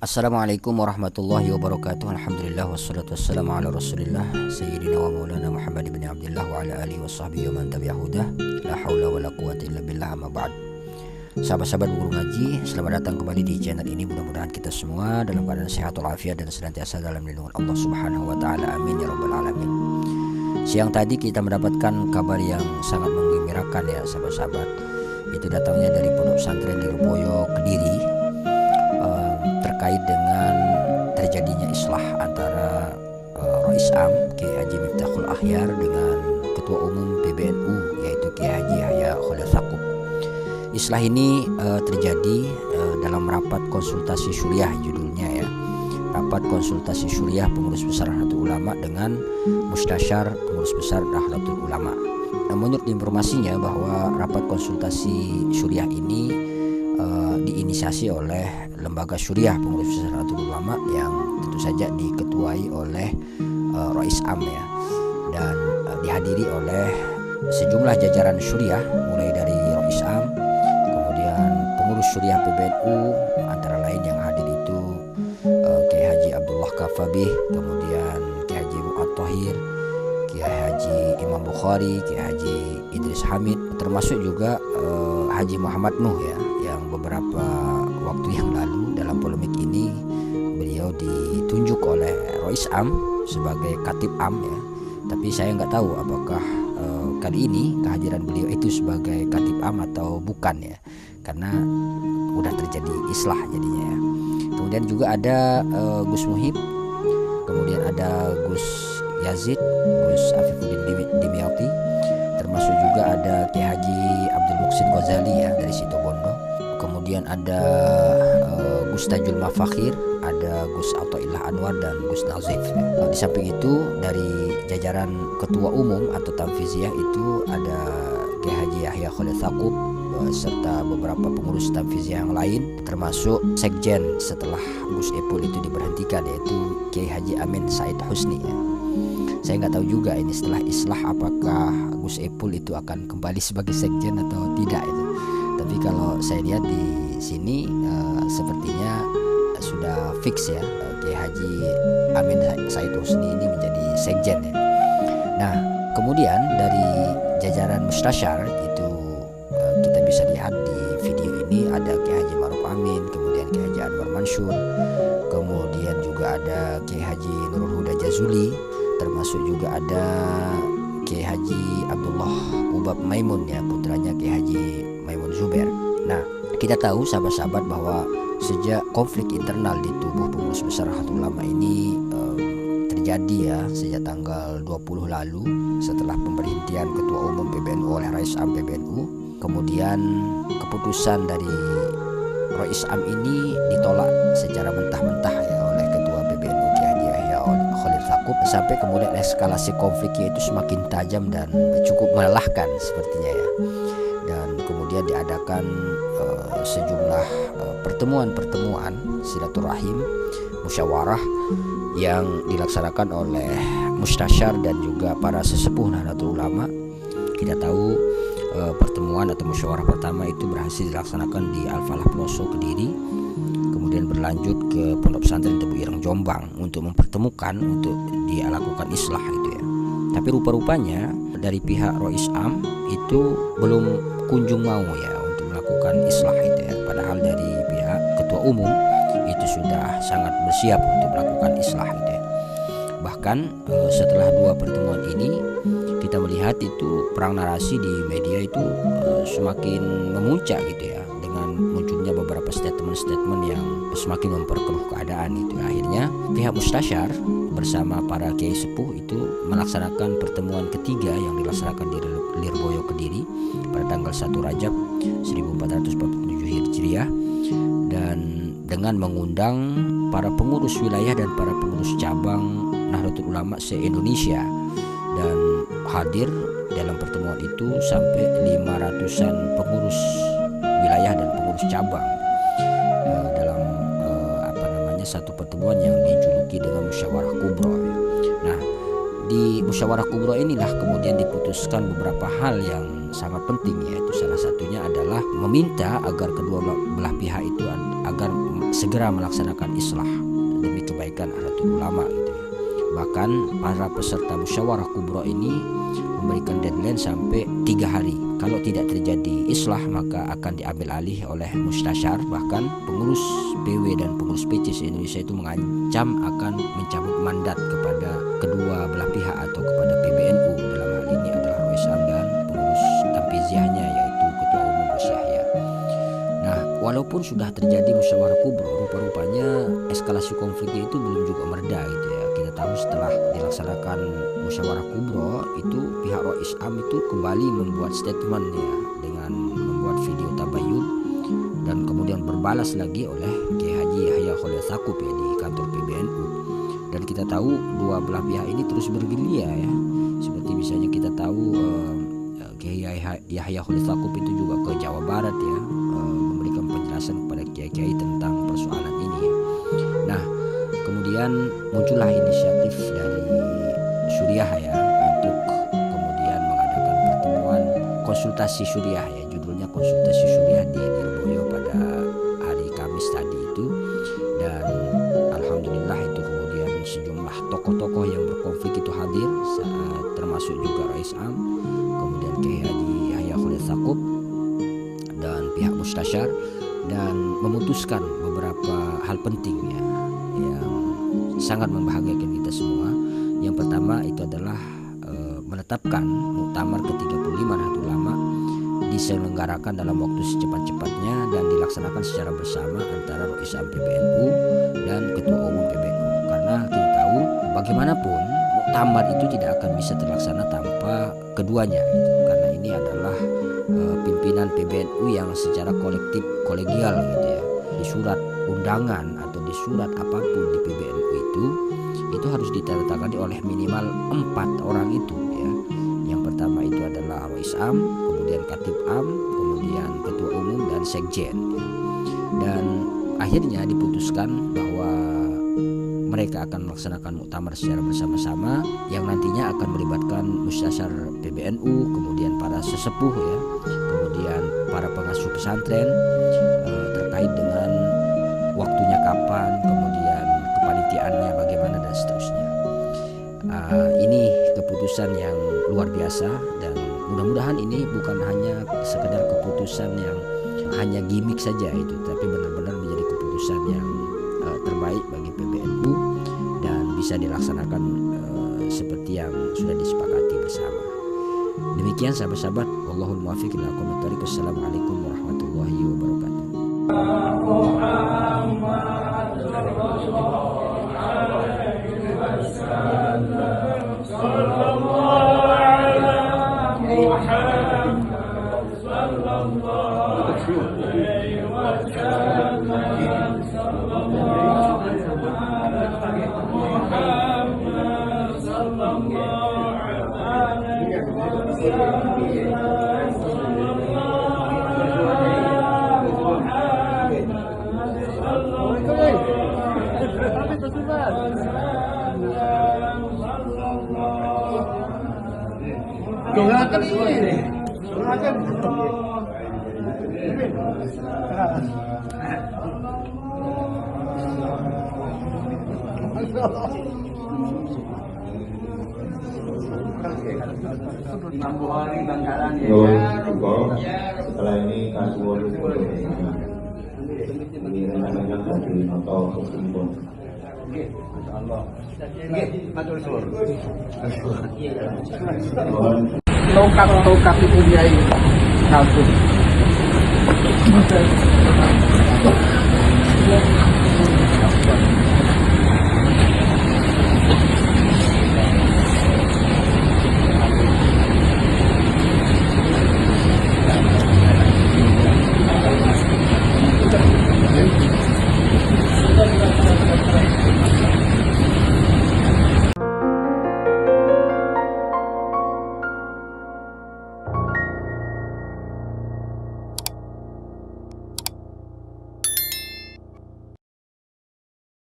Assalamualaikum warahmatullahi wabarakatuh. Alhamdulillah wassalatu wassalamu ala rasulillah Sayyidina wa maulana Muhammad ibn Abdullah wa ala alihi wa sahbihi wa man tabi'ahudah. La hawla wa la quwata illa billah, amma ba'd. Sahabat-sahabat guru ngaji, selamat datang kembali di channel ini. Mudah-mudahan kita semua dalam keadaan sehat walafiat dan senantiasa dalam lindungan Allah Subhanahu wa taala. Amin ya rabbal alamin. Siang tadi kita mendapatkan kabar yang sangat menggembirakan ya sahabat-sahabat. Itu datangnya dari Pondok Pesantren Lirboyo, Kediri, terkait dengan terjadinya islah antara Rais Am Kiai Haji Miftahul Akhyar dengan Ketua Umum PBNU yaitu Kiai Haji Yahya Khalil Stakuf. Islah ini terjadi dalam rapat konsultasi syuriah, judulnya ya, rapat konsultasi syuriah pengurus besar Nahdlatul Ulama dengan Mustasyar pengurus besar Nahdlatul Ulama. Menurut informasinya bahwa rapat konsultasi syuriah ini diinisiasi oleh lembaga syuriah pengurus besar Nahdlatul Ulama yang tentu saja diketuai oleh Rais Am ya, dan dihadiri oleh sejumlah jajaran syuriah mulai dari Rais Am, kemudian pengurus syuriah PBNU, antara lain yang hadir itu Kiai Haji Abdullah Kafabih, kemudian Kiai Haji Mu'ad Thohir, Kiai Haji Imam Bukhari, Kiai Haji Idris Hamid, termasuk juga Haji Muhammad Nuh ya, yang beberapa waktu yang lalu dalam polemik ini beliau ditunjuk oleh Rais Am sebagai Katib Am ya. Tapi saya nggak tahu apakah kali ini kehadiran beliau itu sebagai Katib Am atau bukan ya, karena udah terjadi islah jadinya ya. Kemudian juga ada Gus Muhib, kemudian ada Gus Yazid, Gus Afifuddin Dimyati, termasuk juga ada Kiai Haji Abdul Muhsin Ghazali ya dari Situbondo. Kemudian ada Gus Tajul Mafakhir, ada Gus Athaillah Anwar dan Gus Nazif. Di samping itu dari jajaran ketua umum atau Tamfiziyah itu ada Kiai Haji Yahya Khalil Stakuf serta beberapa pengurus Tamfiziyah yang lain, termasuk sekjen setelah Gus Epul itu diberhentikan yaitu Kiai Haji Amin Said Husni ya. Saya nggak tahu juga ini setelah islah apakah Gus Epul itu akan kembali sebagai sekjen atau tidak itu. Tapi kalau saya lihat di sini sepertinya sudah fix ya, Kiai Haji Amin Said Husni ini menjadi sekjen ya. Nah, kemudian dari jajaran Mustasyar itu kita bisa lihat di video ini ada Kiai Haji Maruf Amin, kemudian Kiai Haji Anwar Mansur, kemudian juga ada Kiai Haji Nurul Huda Jazuli, termasuk juga ada Kiai Haji Abdullah Ubab Maimun ya, putranya Kiai Haji Maimun Zubair. Nah, kita tahu sahabat-sahabat bahwa sejak konflik internal di tubuh pengurus besar Nahdlatul Ulama ini terjadi ya sejak tanggal 20 lalu setelah pemberhentian Ketua Umum PBNU oleh Rais Am PBNU, kemudian keputusan dari Rais Am ini ditolak secara mentah-mentah ya oleh Ketua PBNU Kiai Haji Yahya Khalil Stakuf, sampai kemudian eskalasi konfliknya itu semakin tajam dan cukup melelahkan sepertinya ya. Dan kemudian diadakan sejumlah pertemuan silaturahim, musyawarah yang dilaksanakan oleh Mustasyar dan juga para sesepuh Nahdlatul Ulama. Kita tahu pertemuan atau musyawarah pertama itu berhasil dilaksanakan di Al-Falah Peloso Kediri, kemudian berlanjut ke Pondok Pesantren Tebu Ireng Jombang untuk mempertemukan untuk dilakukan islah itu ya. Tapi rupa-rupanya dari pihak Rais Am itu belum kunjung mau ya untuk melakukan islah itu ya. Padahal dari pihak Ketua Umum itu sudah sangat bersiap untuk melakukan islah itu ya. Bahkan setelah dua pertemuan ini kita melihat itu perang narasi di media itu semakin memuncak gitu ya, dengan munculnya beberapa statement yang semakin memperkeruh keadaan itu. Akhirnya pihak Mustasyar bersama para kiai sepuh itu melaksanakan pertemuan ketiga yang dilaksanakan di Lirboyo Kediri pada tanggal 1 Rajab 1447 Hijriah, dan dengan mengundang para pengurus wilayah dan para pengurus cabang Nahdlatul Ulama se-Indonesia, dan hadir dalam pertemuan itu sampai 500-an pengurus wilayah dan pengurus cabang dalam satu pertemuan yang dijuluki dengan Musyawarah Kubro. Nah, di Musyawarah Kubro inilah kemudian diputuskan beberapa hal yang sangat penting, yaitu salah satunya adalah meminta agar kedua belah pihak itu agar segera melaksanakan islah demi kebaikan Nahdlatul Ulama gitu ya. Bahkan para peserta musyawarah kubro ini memberikan deadline sampai 3 hari. Kalau tidak terjadi islah maka akan diambil alih oleh mustasyar. Bahkan pengurus PW dan pengurus PC se-Indonesia itu mengancam akan mencabut mandat kepada kedua belah pihak atau kepada PBNU. Dalam hal ini adalah Rois Am dan pengurus Tanfiziahnya yaitu Ketua Umum Gus Yahya. Nah, walaupun sudah terjadi musyawarah kubro, rupa-rupanya eskalasi konfliknya itu belum juga mereda gitu ya. Kita tahu setelah dilaksanakan musyawarah kubro itu pihak Rois Am itu kembali membuat statement ya dengan membuat video tabayun dan kemudian berbalas lagi oleh Kiai Haji Yahya Khalil Stakuf ya di kantor PBNU. Dan kita tahu dua belah pihak ini terus bergerilya ya. Seperti misalnya kita tahu Kiai Yahya Khalil Stakuf itu juga ke Jawa Barat ya, memberikan penjelasan kepada kiai-kiai tentang persoalan ini ya. Nah, kemudian muncullah inisiatif dari Suriah ya untuk kemudian mengadakan pertemuan konsultasi Suriah ya, judulnya konsultasi Suriah di Lirboyo pada hari Kamis tadi itu. Dan alhamdulillah itu kemudian sejumlah tokoh-tokoh yang berkonflik itu hadir, termasuk juga Rois Am, kemudian Kiai Haji Yahya Khalil Stakuf dan pihak mustasyar, dan memutuskan beberapa hal penting ya yang sangat membahagiakan kita semua. Yang pertama itu adalah menetapkan muktamar ke-35 Nahdlatul Ulama diselenggarakan dalam waktu secepat-cepatnya dan dilaksanakan secara bersama antara Rois Am PBNU dan Ketua Umum PBNU. Karena kita tahu bagaimanapun muktamar itu tidak akan bisa terlaksana tanpa keduanya gitu. Karena ini adalah pimpinan PBNU yang secara kolektif kolegial gitu ya. Di surat undangan atau di surat apapun di PBNU itu harus ditandatangani oleh minimal 4 orang itu ya. Yang pertama itu adalah Rois Am, kemudian Katib Am, kemudian Ketua Umum dan Sekjen ya. Dan akhirnya diputuskan bahwa mereka akan melaksanakan muktamar secara bersama-sama yang nantinya akan melibatkan mustasyar PBNU, kemudian para sesepuh ya, kemudian para pengasuh pesantren terkait dengan waktunya kapan, kemudian kepanitiaannya bagaimana dan seterusnya. Ini keputusan yang luar biasa dan mudah-mudahan ini bukan hanya sekedar keputusan yang hanya gimmick saja itu, tapi benar-benar menjadi keputusan yang terbaik bagi PBNU dan bisa dilaksanakan seperti yang sudah disepakati bersama. Demikian sahabat-sahabat, wallahul muwaffiq ila aqwamit thoriq. Wassalamualaikum warahmatullahi wabarakatuh. Doakan ini. Doakan. Imam Bukhari Bangkalan ya. Setelah ini kasih wajib ini rencananya dari atau kesimpul. Tongkat itu dia ini satu.